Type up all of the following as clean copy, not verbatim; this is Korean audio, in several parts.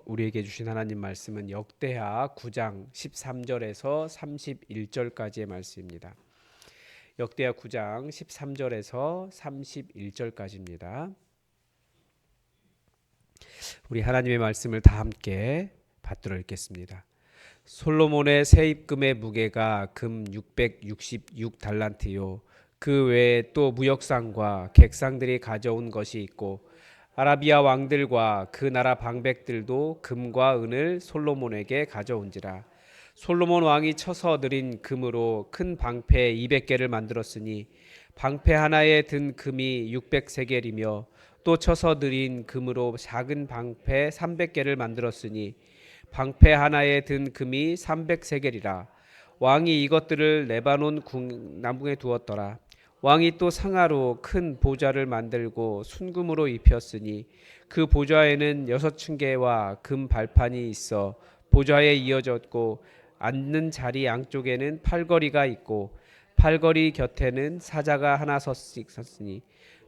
우리에게 주신 하나님 말씀은 역대하 9장 13절에서 31절까지의 말씀입니다. 역대하 9장 13절에서 31절까지입니다. 우리 하나님의 말씀을 다 함께 받들어 읽겠습니다. 솔로몬의 세입금의 무게가 금 666달란트요. 그 외에 또 무역상과 객상들이 가져온 것이 있고 아라비아 왕들과 그 나라 방백들도 금과 은을 솔로몬에게 가져온지라. 솔로몬 왕이 쳐서 들인 금으로 큰 방패 200개를 만들었으니 방패 하나에 든 금이 600세겔이며 또 쳐서 들인 금으로 작은 방패 300개를 만들었으니 방패 하나에 든 금이 300세겔이라. 왕이 이것들을 레바논 남궁에 두었더라. 왕이 또 상아로 큰 보좌를 만들고 순금으로 입혔으니 그 보좌에는 6층계와 금 발판이 있어 보좌에 이어졌고 앉는 자리 양쪽에는 팔걸이가 있고 팔걸이 곁에는 사자가 하나 섰으니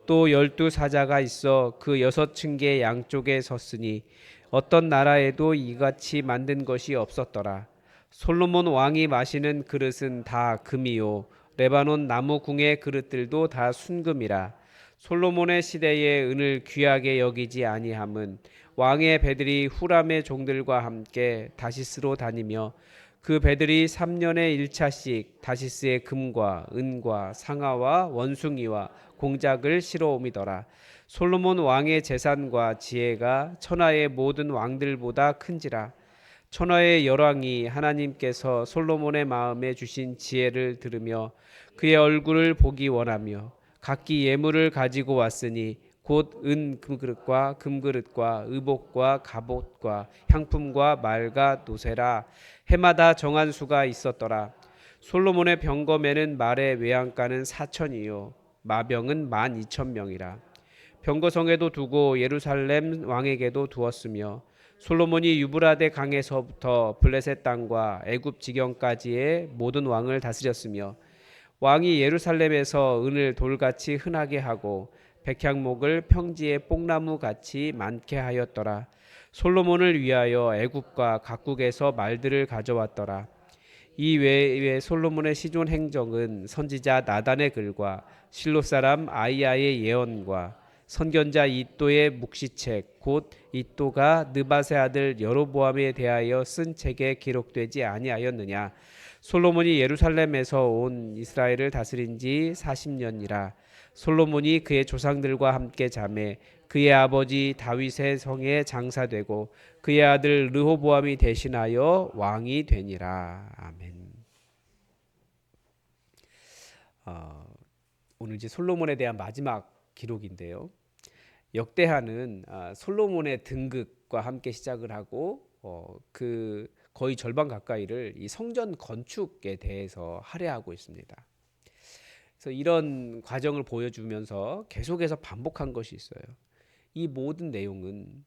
또 12사자가 있어 그 6층계 양쪽에 섰으니 어떤 나라에도 이같이 만든 것이 없었더라. 솔로몬 왕이 마시는 그릇은 다 금이요 레바논 나무 궁의 그릇들도 다 순금이라. 솔로몬의 시대에 은을 귀하게 여기지 아니함은 왕의 배들이 후람의 종들과 함께 다시스로 다니며 그 배들이 3년에 1차씩 다시스의 금과 은과 상아와 원숭이와 공작을 실어 옮이더라. 솔로몬 왕의 재산과 지혜가 천하의 모든 왕들보다 큰지라. 천하의 열왕이 하나님께서 솔로몬의 마음에 주신 지혜를 들으며 그의 얼굴을 보기 원하며 각기 예물을 가지고 왔으니 곧 은 금그릇과 금그릇과 의복과 갑옷과 향품과 말과 노새라. 해마다 정한 수가 있었더라. 솔로몬의 병검에는 말의 외양간은 4천이요 마병은 12,000명이라. 병거성에도 두고 예루살렘 왕에게도 두었으며 솔로몬이 유브라데 강에서부터 블레셋 땅과 애굽 지경까지의 모든 왕을 다스렸으며 왕이 예루살렘에서 은을 돌같이 흔하게 하고 백향목을 평지의 뽕나무 같이 많게 하였더라. 솔로몬을 위하여 애굽과 각국에서 말들을 가져왔더라. 이 외에 솔로몬의 시존 행정은 선지자 나단의 글과 실로 사람 아이야의 예언과 선견자 이또의 묵시책 곧 이또가 느밧의 아들 여로보암에 대하여 쓴 책에 기록되지 아니하였느냐. 솔로몬이 예루살렘에서 온 이스라엘을 다스린 지 40년이라. 솔로몬이 그의 조상들과 함께 자매 그의 아버지 다윗의 성에 장사되고 그의 아들 르호보암이 대신하여 왕이 되니라. 아멘. 오늘 이제 솔로몬에 대한 마지막 기록인데요. 역대하는 솔로몬의 등극과 함께 시작을 하고 그 거의 절반 가까이를 이 성전 건축에 대해서 할애하고 있습니다. 그래서 이런 과정을 보여주면서 계속해서 반복한 것이 있어요. 이 모든 내용은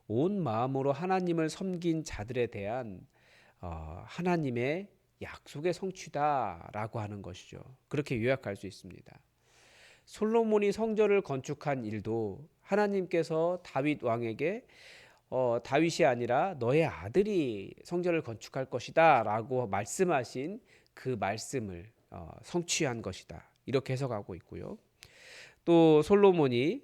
온 마음으로 하나님을 섬긴 자들에 대한 하나님의 약속의 성취다라고 하는 것이죠. 그렇게 요약할 수 있습니다. 솔로몬이 성전을 건축한 일도 하나님께서 다윗 왕에게 다윗이 아니라 너의 아들이 성전을 건축할 것이다 라고 말씀하신 그 말씀을 성취한 것이다, 이렇게 해석하고 있고요. 또 솔로몬이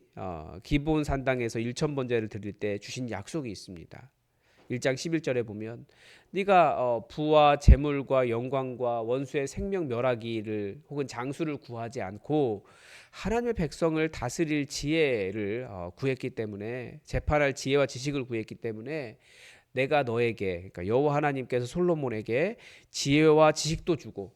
기브온 산당에서 1,000번제를 드릴 때 주신 약속이 있습니다. 1장 11절에 보면 네가 부와 재물과 영광과 원수의 생명 멸하기를 혹은 장수를 구하지 않고 하나님의 백성을 다스릴 지혜를 구했기 때문에, 재판할 지혜와 지식을 구했기 때문에 내가 너에게, 그러니까 여호와 하나님께서 솔로몬에게 지혜와 지식도 주고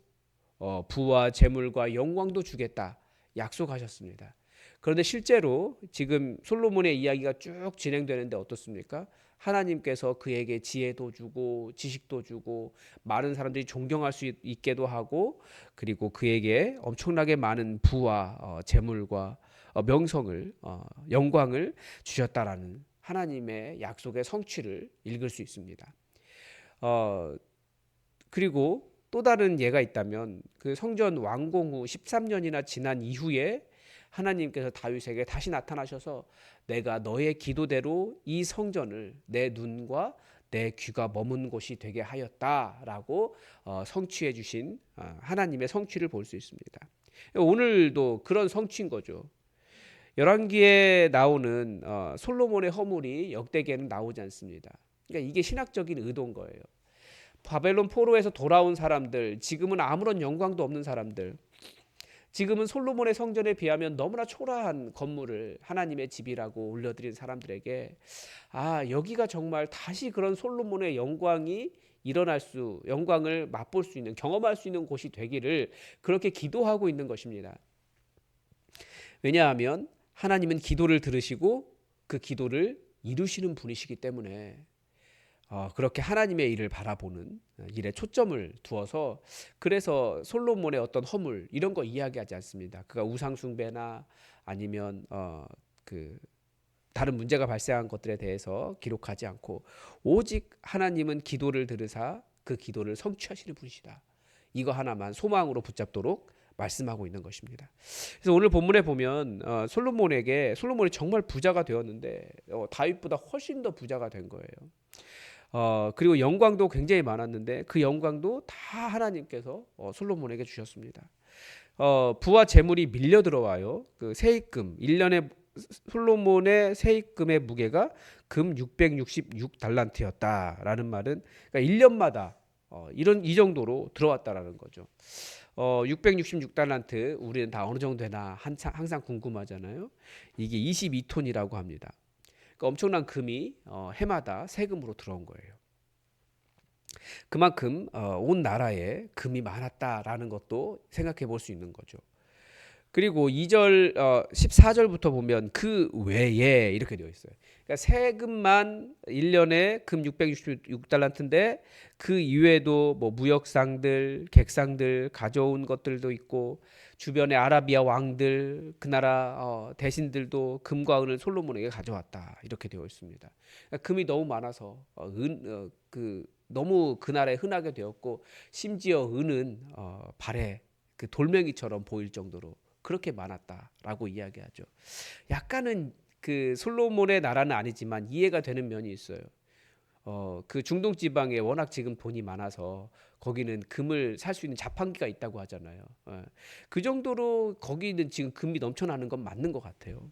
부와 재물과 영광도 주겠다 약속하셨습니다. 그런데 실제로 지금 솔로몬의 이야기가 쭉 진행되는데 어떻습니까? 하나님께서 그에게 지혜도 주고 지식도 주고 많은 사람들이 존경할 수 있게도 하고, 그리고 그에게 엄청나게 많은 부와 재물과 명성을 영광을 주셨다라는 하나님의 약속의 성취를 읽을 수 있습니다. 그리고 또 다른 예가 있다면 그 성전 완공 후 13년이나 지난 이후에 하나님께서 다윗에게 다시 나타나셔서 내가 너의 기도대로 이 성전을 내 눈과 내 귀가 머문 곳이 되게 하였다라고 성취해 주신 하나님의 성취를 볼 수 있습니다. 오늘도 그런 성취인 거죠. 열왕기에 나오는 솔로몬의 허물이 역대기에는 나오지 않습니다. 그러니까 이게 신학적인 의도인 거예요. 바벨론 포로에서 돌아온 사람들, 지금은 아무런 영광도 없는 사람들, 지금은 솔로몬의 성전에 비하면 너무나 초라한 건물을 하나님의 집이라고 올려드린 사람들에게 여기가 정말 다시 그런 솔로몬의 영광이 영광을 맛볼 수 있는, 경험할 수 있는 곳이 되기를 그렇게 기도하고 있는 것입니다. 왜냐하면 하나님은 기도를 들으시고 그 기도를 이루시는 분이시기 때문에 그렇게 하나님의 일을 바라보는 일에 초점을 두어서, 그래서 솔로몬의 어떤 허물 이런 거 이야기하지 않습니다. 그가 우상숭배나 아니면 그 다른 문제가 발생한 것들에 대해서 기록하지 않고, 오직 하나님은 기도를 들으사 그 기도를 성취하시는 분이시다, 이거 하나만 소망으로 붙잡도록 말씀하고 있는 것입니다. 그래서 오늘 본문에 보면 솔로몬이 정말 부자가 되었는데 다윗보다 훨씬 더 부자가 된 거예요. 그리고 영광도 굉장히 많았는데 그 영광도 다 하나님께서 솔로몬에게 주셨습니다. 부와 재물이 밀려 들어와요. 그 세입금 1년에 솔로몬의 세입금의 무게가 금 666달란트였다라는 말은, 그러니까 1년마다 이 정도로 들어왔다라는 거죠. 666달란트 우리는 다 어느 정도 되나 항상 궁금하잖아요. 이게 22톤이라고 합니다. 그러니까 엄청난 금이 해마다 세금으로 들어온 거예요. 그만큼 온 나라에 금이 많았다라는 것도 생각해 볼 수 있는 거죠. 그리고 2절 14절부터 보면 그 외에 이렇게 되어 있어요. 그러니까 세금만 1년에 금 666달란트인데 그 이외에도 뭐 무역상들, 객상들 가져온 것들도 있고, 주변의 아라비아 왕들, 그 나라 대신들도 금과 은을 솔로몬에게 가져왔다, 이렇게 되어 있습니다. 그러니까 금이 너무 많아서 너무 그 나라에 흔하게 되었고, 심지어 은은 발에 그 돌멩이처럼 보일 정도로 그렇게 많았다라고 이야기하죠. 약간은 그 솔로몬의 나라는 아니지만 이해가 되는 면이 있어요. 그 중동 지방에 워낙 지금 돈이 많아서 거기는 금을 살 수 있는 자판기가 있다고 하잖아요. 그 정도로 거기는 지금 금이 넘쳐나는 건 맞는 것 같아요.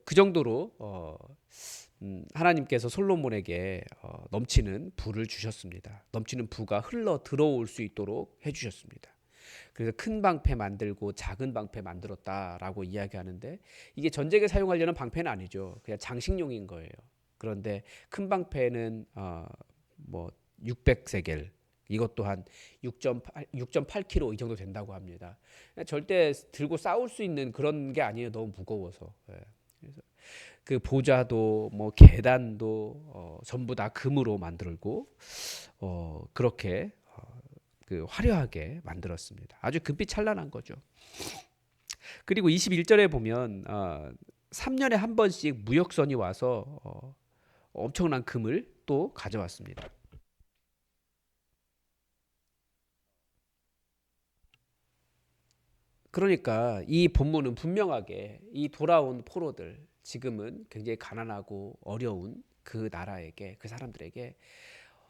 그 정도로 하나님께서 솔로몬에게 넘치는 부를 주셨습니다. 넘치는 부가 흘러 들어올 수 있도록 해주셨습니다. 그래서 큰 방패 만들고 작은 방패 만들었다라고 이야기하는데, 이게 전쟁에 사용하려는 방패는 아니죠. 그냥 장식용인 거예요. 그런데 큰 방패는 뭐 600세겔, 이것 또한 6.8kg 이 정도 된다고 합니다. 절대 들고 싸울 수 있는 그런 게 아니에요. 너무 무거워서. 그래서 그 보좌도 뭐 계단도 전부 다 금으로 만들고 그렇게 그 화려하게 만들었습니다. 아주 금빛 찬란한 거죠. 그리고 21절에 보면 3년에 한 번씩 무역선이 와서 엄청난 금을 또 가져왔습니다. 그러니까 이 본문은 분명하게 이 돌아온 포로들, 지금은 굉장히 가난하고 어려운 그 나라에게, 그 사람들에게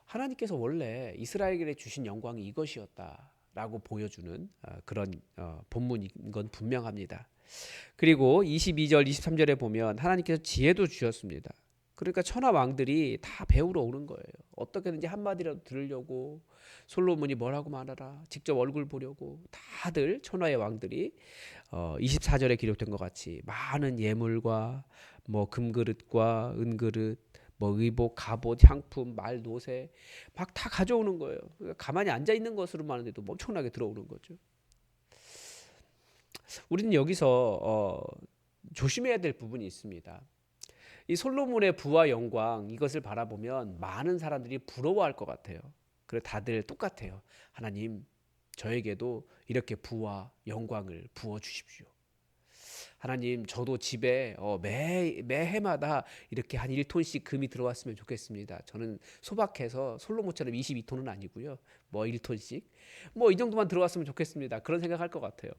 하나님께서 원래 이스라엘에게 주신 영광이 이것이었다라고 보여주는 그런 본문인 건 분명합니다. 그리고 22절 23절에 보면 하나님께서 지혜도 주셨습니다. 그러니까 천하 왕들이 다 배우러 오는 거예요. 어떻게든지 한마디라도 들으려고, 솔로몬이 뭐라고 말하라, 직접 얼굴 보려고 다들 천하의 왕들이 24절에 기록된 것 같이 많은 예물과 뭐 금그릇과 은그릇, 뭐 의복, 갑옷, 향품, 말, 노새 막 다 가져오는 거예요. 그러니까 가만히 앉아 있는 것으로만 해도 엄청나게 들어오는 거죠. 우리는 여기서 조심해야 될 부분이 있습니다. 이 솔로몬의 부와 영광, 이것을 바라보면 많은 사람들이 부러워할 것 같아요. 그래 다들 똑같아요. 하나님, 저에게도 이렇게 부와 영광을 부어 주십시오. 하나님, 저도 집에 매해마다 이렇게 한 1톤씩 금이 들어왔으면 좋겠습니다. 저는 소박해서 솔로몬처럼 22톤은 아니고요. 뭐 1톤씩 뭐 이 정도만 들어왔으면 좋겠습니다. 그런 생각할 것 같아요.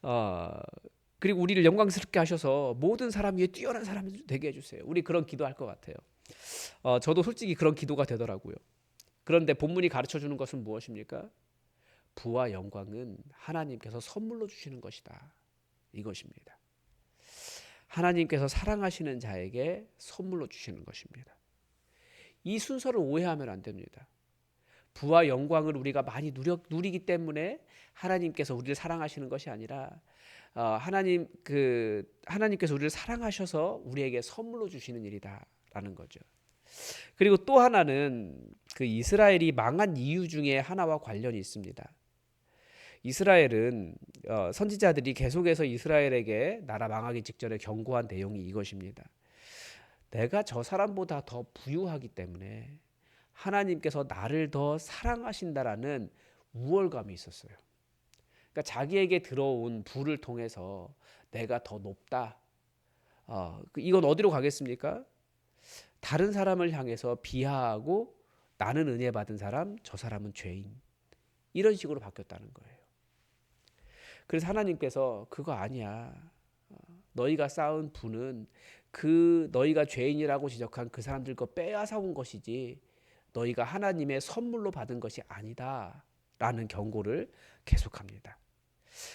어, 그리고 우리를 영광스럽게 하셔서 모든 사람 위에 뛰어난 사람이 되게 해주세요. 우리 그런 기도할 것 같아요. 저도 솔직히 그런 기도가 되더라고요. 그런데 본문이 가르쳐 주는 것은 무엇입니까? 부와 영광은 하나님께서 선물로 주시는 것이다. 이것입니다. 하나님께서 사랑하시는 자에게 선물로 주시는 것입니다. 이 순서를 오해하면 안 됩니다. 부와 영광을 우리가 많이 누리기 때문에 하나님께서 우리를 사랑하시는 것이 아니라 하나님께서 우리를 사랑하셔서 우리에게 선물로 주시는 일이다라는 거죠. 그리고 또 하나는 그 이스라엘이 망한 이유 중에 하나와 관련이 있습니다. 이스라엘은 선지자들이 계속해서 이스라엘에게 나라 망하기 직전에 경고한 내용이 이것입니다. 내가 저 사람보다 더 부유하기 때문에 하나님께서 나를 더 사랑하신다라는 우월감이 있었어요. 그러니까 자기에게 들어온 부를 통해서 내가 더 높다. 이건 어디로 가겠습니까? 다른 사람을 향해서 비하하고 나는 은혜 받은 사람, 저 사람은 죄인. 이런 식으로 바뀌었다는 거예요. 그래서 하나님께서 그거 아니야. 너희가 쌓은 부는 그 너희가 죄인이라고 지적한 그 사람들 거 빼앗아온 것이지 너희가 하나님의 선물로 받은 것이 아니다라는 경고를 계속합니다.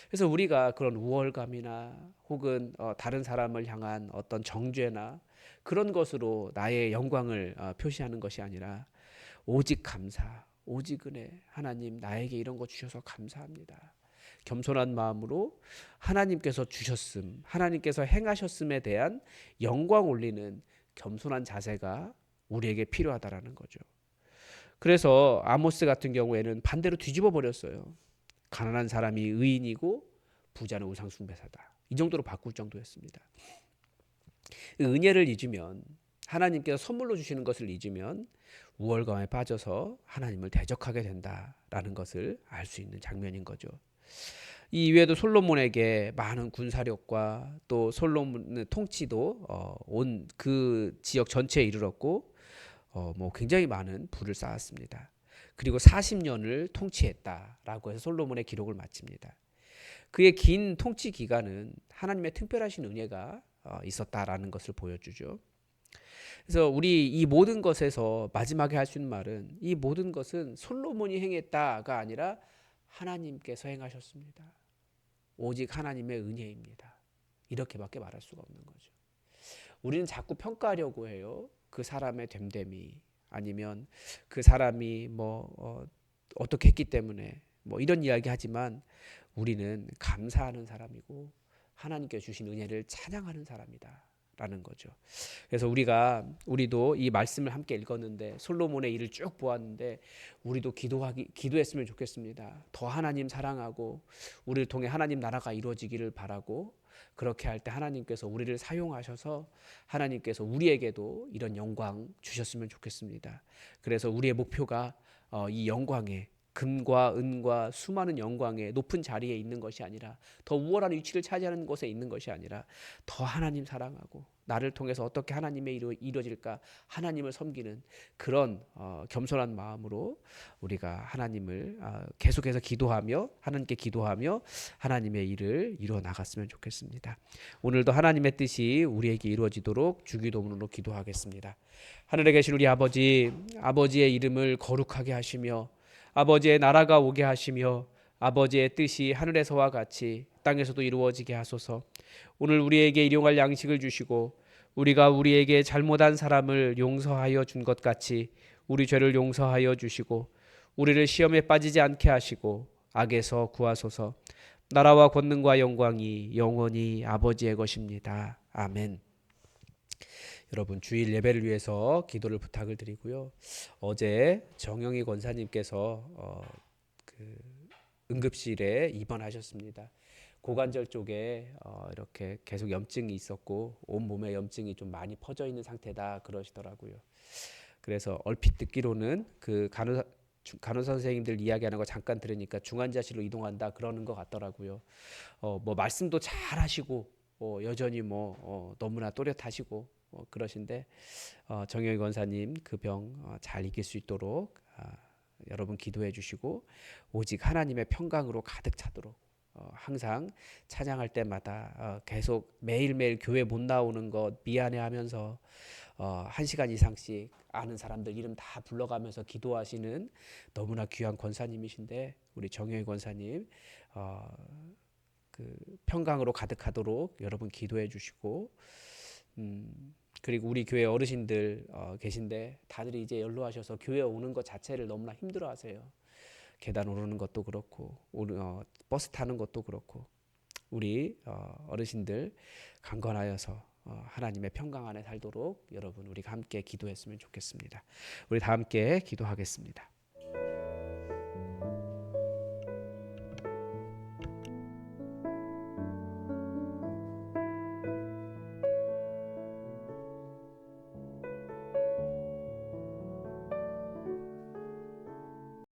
그래서 우리가 그런 우월감이나 혹은 다른 사람을 향한 어떤 정죄나 그런 것으로 나의 영광을 표시하는 것이 아니라 오직 감사, 오직 은혜. 하나님, 나에게 이런 거 주셔서 감사합니다. 겸손한 마음으로 하나님께서 주셨음, 하나님께서 행하셨음에 대한 영광 올리는 겸손한 자세가 우리에게 필요하다라는 거죠. 그래서 아모스 같은 경우에는 반대로 뒤집어 버렸어요. 가난한 사람이 의인이고 부자는 우상숭배사다. 이 정도로 바꿀 정도였습니다. 은혜를 잊으면, 하나님께서 선물로 주시는 것을 잊으면 우월감에 빠져서 하나님을 대적하게 된다라는 것을 알 수 있는 장면인 거죠. 이 이외에도 솔로몬에게 많은 군사력과 또 솔로몬의 통치도 온 그 지역 전체에 이르렀고 뭐 굉장히 많은 부를 쌓았습니다. 그리고 40년을 통치했다라고 해서 솔로몬의 기록을 마칩니다. 그의 긴 통치 기간은 하나님의 특별하신 은혜가 있었다라는 것을 보여주죠. 그래서 우리 이 모든 것에서 마지막에 할 수 있는 말은 이 모든 것은 솔로몬이 행했다가 아니라 하나님께서 행하셨습니다. 오직 하나님의 은혜입니다. 이렇게밖에 말할 수가 없는 거죠. 우리는 자꾸 평가하려고 해요. 그 사람의 됨됨이 아니면 그 사람이 어떻게 했기 때문에 이런 이야기 하지만 우리는 감사하는 사람이고 하나님께 주신 은혜를 찬양하는 사람이다 라는 거죠. 그래서 우리도 이 말씀을 함께 읽었는데 솔로몬의 일을 쭉 보았는데 우리도 기도했으면 좋겠습니다. 더 하나님 사랑하고 우리를 통해 하나님 나라가 이루어지기를 바라고, 그렇게 할 때 하나님께서 우리를 사용하셔서 하나님께서 우리에게도 이런 영광 주셨으면 좋겠습니다. 그래서 우리의 목표가 이 영광에, 금과 은과 수많은 영광의 높은 자리에 있는 것이 아니라, 더 우월한 위치를 차지하는 곳에 있는 것이 아니라 더 하나님 사랑하고 나를 통해서 어떻게 하나님의 일이 이루어질까 하나님을 섬기는 그런 겸손한 마음으로 우리가 하나님을 계속해서 기도하며 하나님께 기도하며 하나님의 일을 이루어 나갔으면 좋겠습니다. 오늘도 하나님의 뜻이 우리에게 이루어지도록 주기도문으로 기도하겠습니다. 하늘에 계신 우리 아버지, 아버지의 이름을 거룩하게 하시며 아버지의 나라가 오게 하시며 아버지의 뜻이 하늘에서와 같이 땅에서도 이루어지게 하소서. 오늘 우리에게 일용할 양식을 주시고 우리가 우리에게 잘못한 사람을 용서하여 준 것 같이 우리 죄를 용서하여 주시고 우리를 시험에 빠지지 않게 하시고 악에서 구하소서. 나라와 권능과 영광이 영원히 아버지의 것입니다. 아멘. 여러분, 주일 예배를 위해서 기도를 부탁을 드리고요. 어제 정영희 권사님께서 응급실에 입원하셨습니다. 고관절 쪽에 이렇게 계속 염증이 있었고 온 몸에 염증이 좀 많이 퍼져 있는 상태다 그러시더라고요. 그래서 얼핏 듣기로는 그 간호사 선생님들 이야기하는 거 잠깐 들으니까 중환자실로 이동한다 그러는 것 같더라고요. 뭐 말씀도 잘 하시고 여전히 너무나 또렷하시고 그러신데 정영희 권사님 그 병 잘 이길 수 있도록 여러분 기도해 주시고 오직 하나님의 평강으로 가득 차도록 항상 찬양할 때마다 계속 매일매일 교회 못 나오는 것 미안해하면서 1시간 이상씩 아는 사람들 이름 다 불러가면서 기도하시는 너무나 귀한 권사님이신데 우리 정영희 권사님 그 평강으로 가득하도록 여러분 기도해 주시고 그리고 우리 교회 어르신들 계신데 다들 이제 연로하셔서 교회 오는 것 자체를 너무나 힘들어하세요. 계단 오르는 것도 그렇고 버스 타는 것도 그렇고 우리 어르신들 강건하여서 하나님의 평강 안에 살도록 여러분 우리가 함께 기도했으면 좋겠습니다. 우리 다 함께 기도하겠습니다.